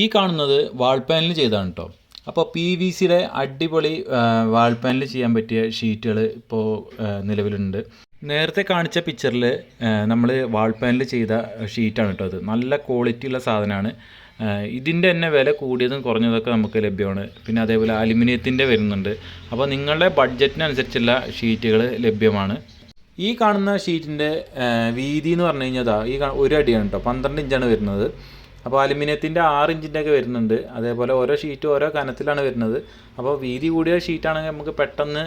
ഈ കാണുന്നത് വാൾ പാനൽ ചെയ്തതാണ് കേട്ടോ. അപ്പോൾ PVCയുടെ അടിപൊളി വാൾ പാനൽ ചെയ്യാൻ പറ്റിയ ഷീറ്റുകൾ ഇപ്പോൾ നിലവിലുണ്ട്. നേരത്തെ കാണിച്ച പിക്ചറിൽ നമ്മൾ വാൾ പാനൽ ചെയ്ത ഷീറ്റാണ് കേട്ടോ. അത് നല്ല ക്വാളിറ്റിയുള്ള സാധനമാണ്. ഇതിൻ്റെ തന്നെ വില കൂടിയതും കുറഞ്ഞതൊക്കെ നമുക്ക് ലഭ്യമാണ്. പിന്നെ അതേപോലെ അലുമിനിയത്തിൻ്റെ വരുന്നുണ്ട്. അപ്പോൾ നിങ്ങളുടെ ബഡ്ജറ്റിനനുസരിച്ചുള്ള ഷീറ്റുകൾ ലഭ്യമാണ്. ഈ കാണുന്ന ഷീറ്റിൻ്റെ വീതി എന്ന് പറഞ്ഞു കഴിഞ്ഞാൽ ഈ ഒരു അടിയാണ് കേട്ടോ. 12 ഇഞ്ചാണ് വരുന്നത്. അപ്പോൾ അലുമിനിയത്തിൻ്റെ 6 ഇഞ്ചിൻ്റെ ഒക്കെ വരുന്നുണ്ട്. അതേപോലെ ഓരോ ഷീറ്റും ഓരോ കനത്തിലാണ് വരുന്നത്. അപ്പോൾ വീതി കൂടിയ ഷീറ്റാണെങ്കിൽ നമുക്ക് പെട്ടെന്ന്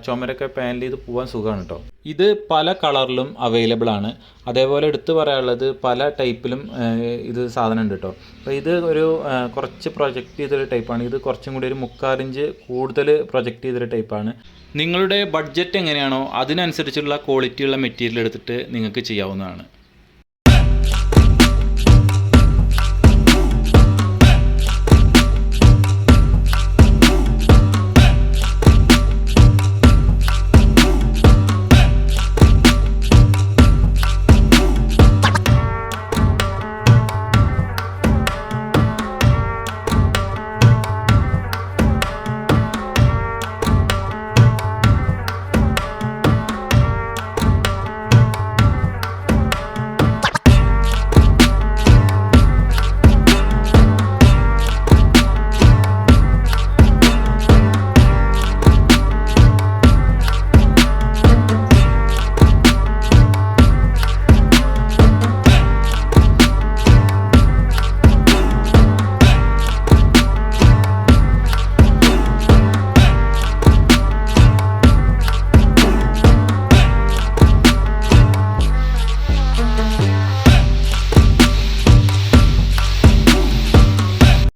ചുമരൊക്കെ പാനൽ ചെയ്ത് പോകാൻ സുഖമാണ് കേട്ടോ. ഇത് പല കളറിലും അവൈലബിൾ ആണ്. അതേപോലെ എടുത്തു പറയാനുള്ളത് പല ടൈപ്പിലും ഇത് സാധനം ഉണ്ട് കേട്ടോ. അപ്പോൾ ഇത് ഒരു കുറച്ച് പ്രൊജക്റ്റ് ചെയ്തൊരു ടൈപ്പാണ്. ഇത് കുറച്ചും കൂടി ഒരു 3/4 ഇഞ്ച് കൂടുതൽ പ്രൊജക്റ്റ് ചെയ്തൊരു ടൈപ്പാണ്. നിങ്ങളുടെ ബഡ്ജറ്റ് എങ്ങനെയാണോ അതിനനുസരിച്ചുള്ള ക്വാളിറ്റിയുള്ള മെറ്റീരിയൽ എടുത്തിട്ട് നിങ്ങൾക്ക് ചെയ്യാവുന്നതാണ്.